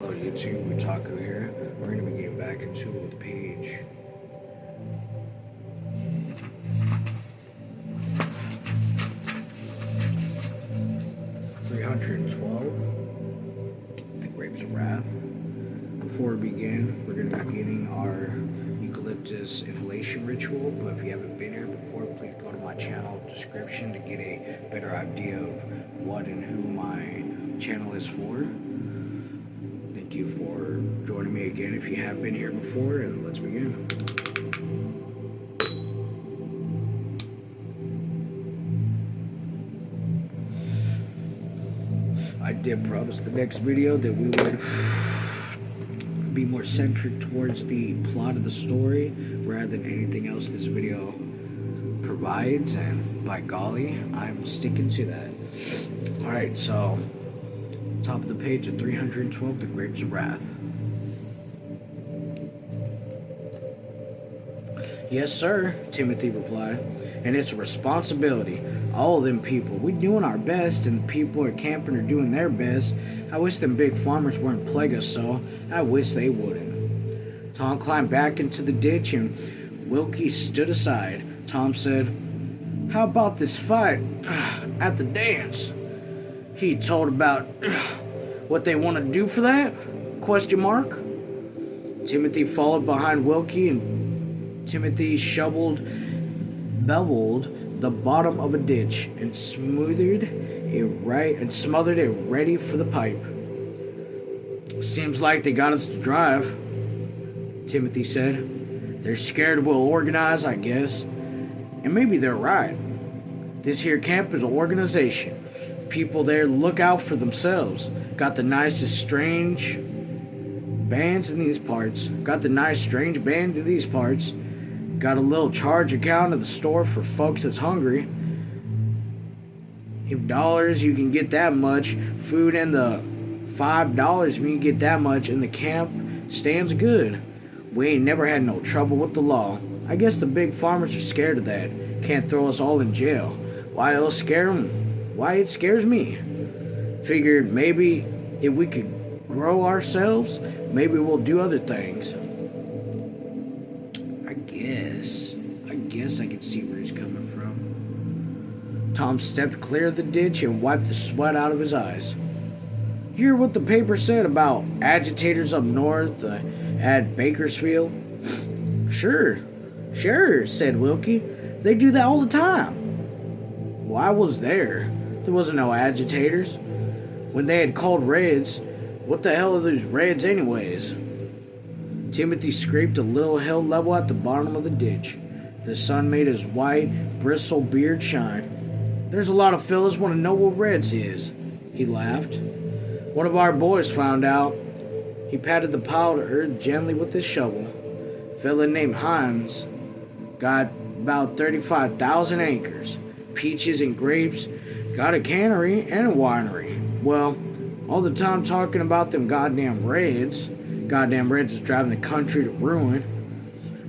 Hello YouTube, Otaku here. We're going to be getting back into it with page 312, The Grapes of Wrath. Before we begin, we're going to be getting our eucalyptus inhalation ritual, but if you haven't been here before, please go to my channel description to get a better idea of what and who my channel is for. Thank you for joining me again if you have been here before, and let's begin. I did promise the next video that we would be more centric towards the plot of the story rather than anything else this video provides, and by golly, I'm sticking to that. Alright, so top of the page at 312, The Grapes of Wrath. Yes, sir, Timothy replied, and it's a responsibility. All of them people, we're doing our best, and the people at camping are doing their best. I wish them big farmers weren't plague us so. I wish they wouldn't. Tom climbed back into the ditch, and Wilkie stood aside. Tom said, "How about this fight at the dance?" He told about what they want to do for that? Question mark. Timothy followed behind Wilkie, and Timothy beveled the bottom of a ditch and smothered it ready for the pipe. Seems like they got us to drive, Timothy said. They're scared we'll organize, I guess. And maybe they're right. This here camp is an organization. People there look out for themselves. Got the nicest strange bands in these parts. Got a little charge account at the store for folks that's hungry. If dollars you can get that much, food and the $5 if you can get that much, and the camp stands good. We ain't never had no trouble with the law. I guess the big farmers are scared of that. Can't throw us all in jail. Why else scare them? Why it scares me. Figured maybe if we could grow ourselves, maybe we'll do other things. I guess I can see where he's coming from. Tom stepped clear of the ditch and wiped the sweat out of his eyes. Hear what the paper said about agitators up north at Bakersfield? Sure, said Wilkie. They do that all the time. Well, I was there. There wasn't no agitators. When they had called Reds, what the hell are those Reds anyways? Timothy scraped a little hill level at the bottom of the ditch. The sun made his white, bristle beard shine. There's a lot of fellas want to know what Reds is, he laughed. One of our boys found out. He patted the pile of earth gently with his shovel. A fella named Hines got about 35,000 acres, peaches and grapes, got a cannery and a winery. Well, all the time talking about them goddamn Reds. Goddamn Reds is driving the country to ruin.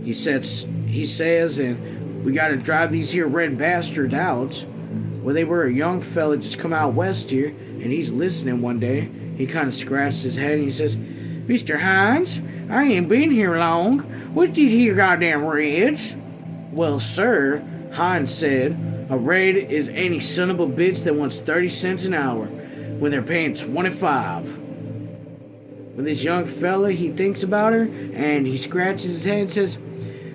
He says, and we gotta drive these here red bastards out. Well, they were a young fella just come out west here, and he's listening one day. He kind of scratched his head and he says, Mr. Hines, I ain't been here long. What's these here goddamn Reds? Well, sir, Hines said, a Red is any son of a bitch that wants 30 cents an hour when they're paying 25. When this young fella, he thinks about her, and he scratches his head and says,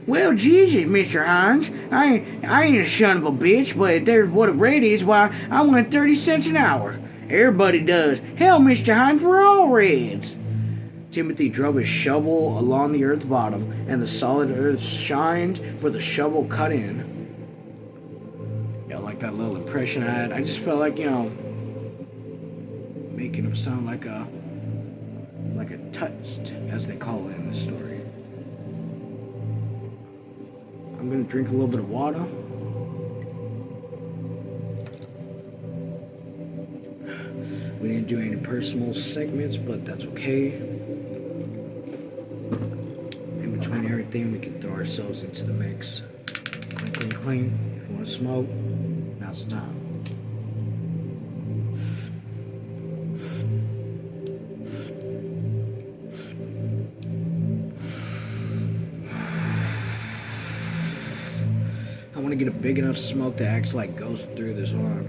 well, Jesus, Mr. Hines, I ain't a son of a bitch, but if there's what a Red is, why, I want 30 cents an hour. Everybody does. Hell, Mr. Hines, we're all Reds. Timothy drove his shovel along the earth bottom, and the solid earth shined where the shovel cut in. Yeah, like that little impression I had. I just felt like, making him sound like a touched, as they call it in the story. I'm gonna drink a little bit of water. We didn't do any personal segments, but that's okay. In between everything, we can throw ourselves into the mix. Clean. If you want to smoke, now's the time. to get a big enough smoke that acts like ghost through this. Hold on.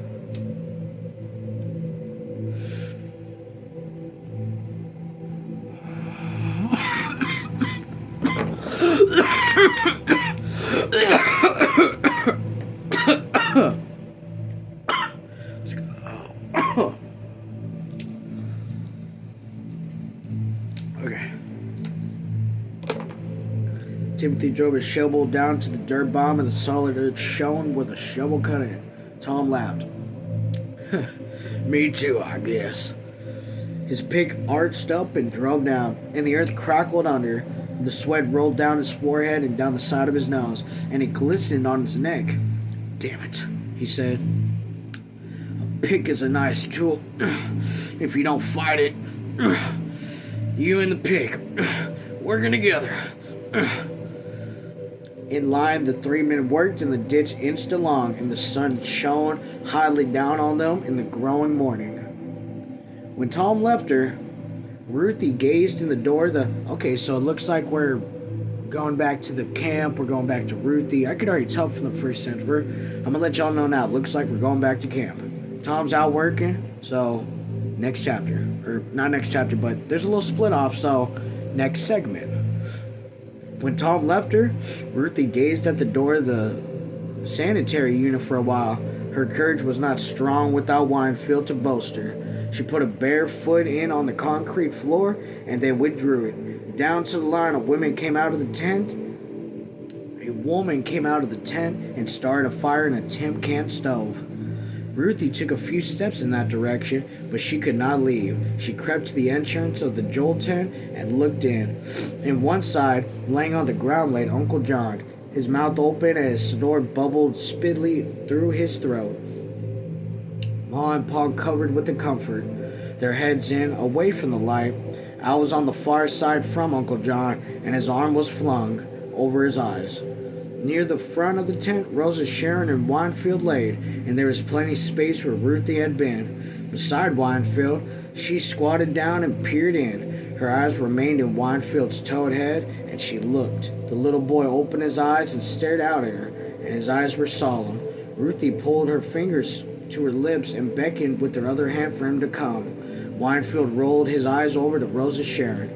Okay. Timothy drove his shovel down to the dirt bomb, and the solid earth shone with a shovel cut in. Tom laughed. Me too, I guess. His pick arched up and drove down, and the earth crackled under. The sweat rolled down his forehead and down the side of his nose, and it glistened on his neck. Damn it, he said. A pick is a nice tool if you don't fight it. You and the pick, working together. In line, the three men worked, and the ditch inched along, and the sun shone hotly down on them in the growing morning. When Tom left her, Ruthie gazed in the door. Okay, so it looks like we're going back to the camp. We're going back to Ruthie. I could already tell from the first sentence. I'm going to let y'all know now. It looks like we're going back to camp. Tom's out working, so next chapter. Or not next chapter, but there's a little split off, so next segment. When Tom left her, Ruthie gazed at the door of the sanitary unit for a while. Her courage was not strong without Winefield to bolster. She put a bare foot in on the concrete floor and then withdrew it. Down to the line, a woman came out of the tent. A woman came out of the tent and started a fire in a tin can stove. Ruthie took a few steps in that direction, but she could not leave. She crept to the entrance of the Joel tent and looked in. In one side, laying on the ground, lay Uncle John, his mouth open and his snort bubbled spitily through his throat. Ma and Pa covered with the comfort, their heads in, away from the light. Al was on the far side from Uncle John, and his arm was flung over his eyes. Near the front of the tent, Rosa, Sharon, and Winefield laid, and there was plenty of space where Ruthie had been. Beside Winefield, she squatted down and peered in. Her eyes remained in Winefield's toad head, and she looked. The little boy opened his eyes and stared out at her, and his eyes were solemn. Ruthie pulled her fingers to her lips and beckoned with her other hand for him to come. Winefield rolled his eyes over to Rosa Sharon.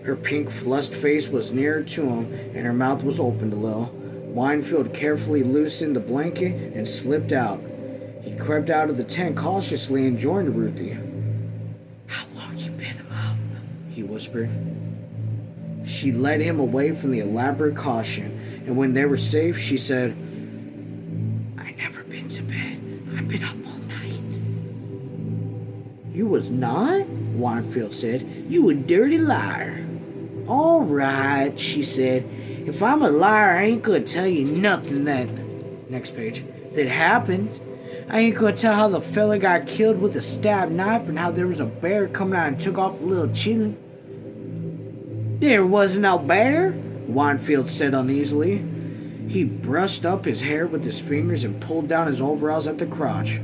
Her pink, flushed face was nearer to him, and her mouth was opened a little. Winefield carefully loosened the blanket and slipped out. He crept out of the tent cautiously and joined Ruthie. "How long you been up?" he whispered. She led him away from the elaborate caution, and when they were safe, she said, "I never been to bed. I've been up all night." "You was not?" Winefield said. "You a dirty liar." "All right," she said. "If I'm a liar, I ain't gonna tell you nothing that..." Next page. "That happened. I ain't gonna tell how the fella got killed with a stab knife and how there was a bear coming out and took off the little children." "There wasn't no bear," Winefield said uneasily. He brushed up his hair with his fingers and pulled down his overalls at the crotch.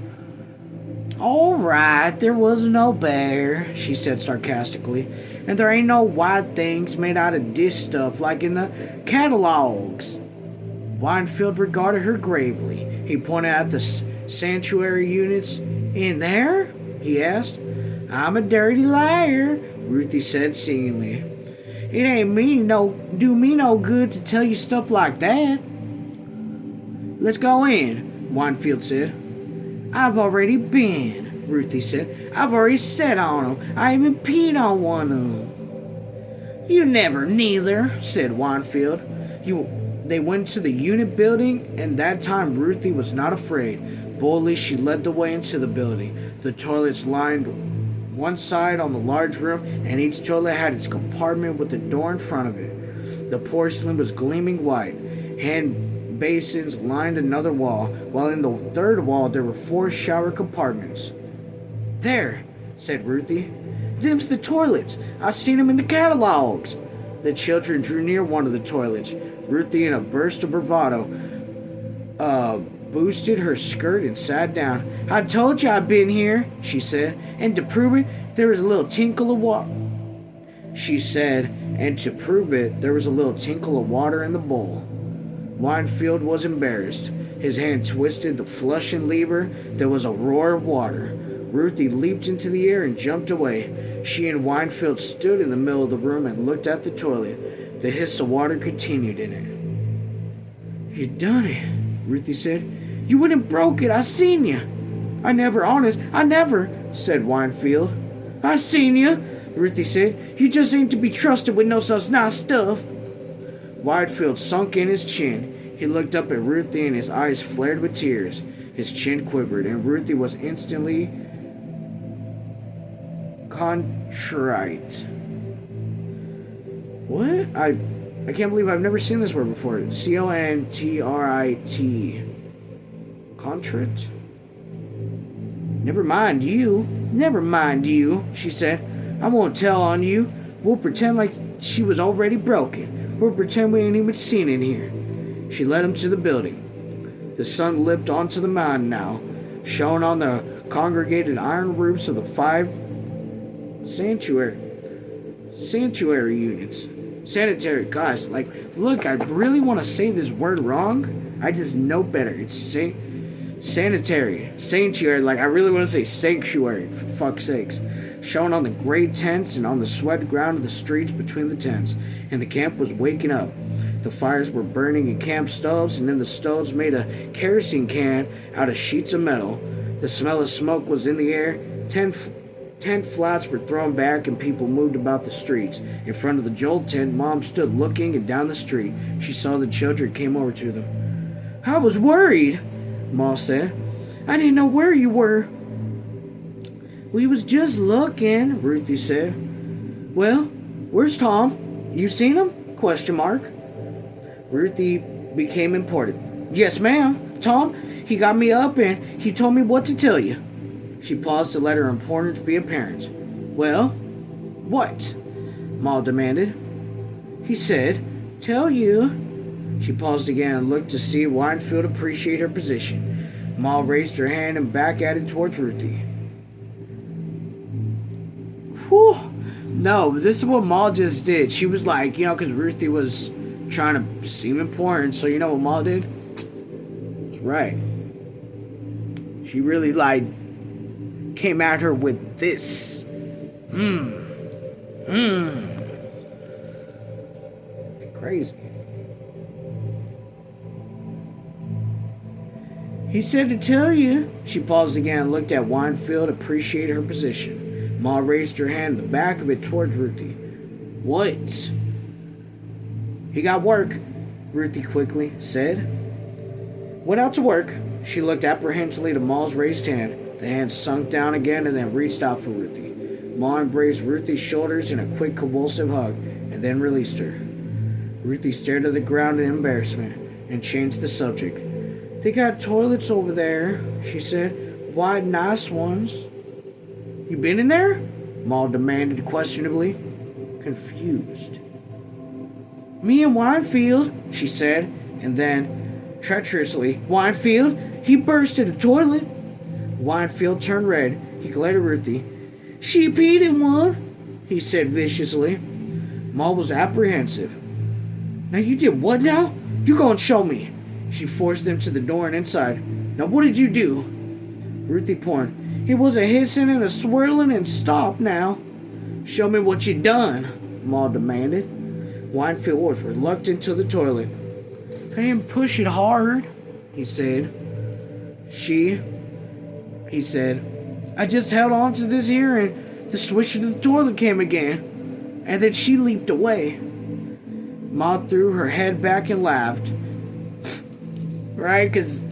"All right, there wasn't no bear," she said sarcastically. "And there ain't no white things made out of this stuff like in the catalogs." Winefield regarded her gravely. He pointed at the sanctuary units. "In there?" he asked. "I'm a dirty liar," Ruthie said singingly. "It ain't do me no good to tell you stuff like that." "Let's go in," Winefield said. "I've already been," Ruthie said. "I've already sat on them. I even peed on one of them." "You never neither," said Winefield. They went to the unit building, and that time Ruthie was not afraid. Boldly, she led the way into the building. The toilets lined one side on the large room, and each toilet had its compartment with a door in front of it. The porcelain was gleaming white. Hand basins lined another wall, while in the third wall there were 4 shower compartments. "There," said Ruthie. "Them's the toilets. I seen them in the catalogs." The children drew near one of the toilets. Ruthie, in a burst of bravado, boosted her skirt and sat down. "I told you I'd been here," she said, "and to prove it, there was a little tinkle of water." She said, and to prove it, there was a little tinkle of water in the bowl. Winefield was embarrassed. His hand twisted the flushing lever. There was a roar of water. Ruthie leaped into the air and jumped away. She and Winefield stood in the middle of the room and looked at the toilet. The hiss of water continued in it. "You done it," Ruthie said. "You went and broke it. I seen you." "I never, said Winefield. "I seen you," Ruthie said. "You just ain't to be trusted with no such nice stuff." Winefield sunk in his chin. He looked up at Ruthie and his eyes flared with tears. His chin quivered, and Ruthie was instantly contrite. What? I can't believe I've never seen this word before. Contrit. Contrite? Never mind you, she said. "I won't tell on you. We'll pretend like she was already broken. We'll pretend we ain't even seen it here." She led him to the building. The sun leapt onto the mountain now, shone on the congregated iron roofs of the 5 sanitary units. Sanitary, gosh, look, I really want to say this word wrong. I just know better. It's sanctuary. I really want to say sanctuary, for fuck's sakes. Shone on the gray tents and on the sweat ground of the streets between the tents, and the camp was waking up. The fires were burning in camp stoves, and in the stoves made a kerosene can out of sheets of metal. The smell of smoke was in the air. Tent flats were thrown back, and people moved about the streets. In front of the Joel tent, Mom stood looking, and down the street, she saw the children came over to them. "I was worried," Ma said. "I didn't know where you were." "We was just looking," Ruthie said. "Well, where's Tom? You seen him?" ? Ruthie became important. "Yes, ma'am. Tom, he got me up and he told me what to tell you." She paused to let her importance be apparent. "Well, what?" Ma demanded. "He said, tell you." She paused again and looked to see Winefield appreciate her position. Ma raised her hand and back at it towards Ruthie. Whew. No, this is what Ma just did. She was like, because Ruthie was trying to seem important, so you know what Ma did? That's right. She really, came at her with this. Crazy. "He said to tell you." She paused again and looked at Winefield, appreciated her position. Ma raised her hand, the back of it towards Ruthie. "What?" "He got work," Ruthie quickly said. "Went out to work." She looked apprehensively to Ma's raised hand. The hand sunk down again and then reached out for Ruthie. Ma embraced Ruthie's shoulders in a quick convulsive hug and then released her. Ruthie stared at the ground in embarrassment and changed the subject. "They got toilets over there," she said. "Wide, nice ones." "You been in there?" Ma demanded questionably, confused. "Me and Winefield," she said, and then, treacherously, "Winefield, he bursted a toilet." Winefield turned red. He glared at Ruthie. "She peed in one," he said viciously. Ma was apprehensive. "Now you did what now? You go and show me." She forced them to the door and inside. "Now what did you do?" Ruthie pointed. "It was a hissing and a swirling and stop now." "Show me what you done," Ma demanded. Winefield was reluctant to the toilet. "I didn't push it hard," he said. He said, "I just held on to this here and the swish of the toilet came again." And then she leaped away. Ma threw her head back and laughed. Right? Because,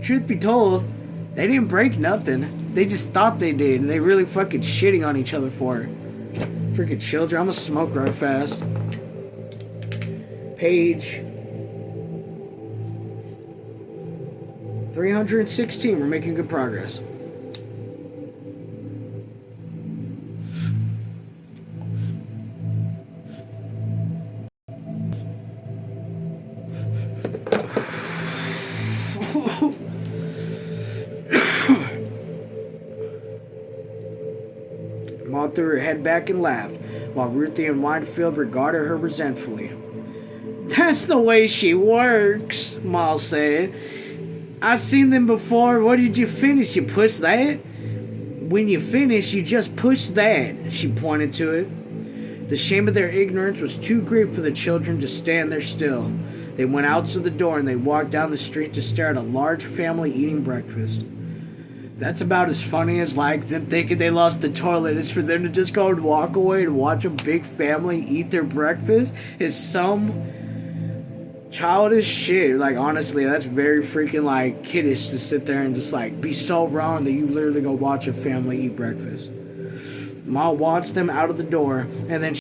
truth be told, they didn't break nothing. They just thought they did, and they really fucking shitting on each other for it. Freaking children. I'm gonna smoke right fast. Page 316. We're making good progress. Ma threw her head back and laughed, while Ruthie and Winefield regarded her resentfully. "That's the way she works," Ma said. I've seen them before. What did you finish? You push that? When you finish, you just push that. She pointed to it. The shame of their ignorance was too great for the children to stand there still. They went out to the door and they walked down the street to stare at a large family eating breakfast. That's about as funny as like them thinking they lost the toilet is for them to just go and walk away and watch a big family eat their breakfast is some childish shit. Like, honestly, that's very freaking like kiddish to sit there and just like be so wrong that you literally go watch a family eat breakfast. Ma watched them out of the door and then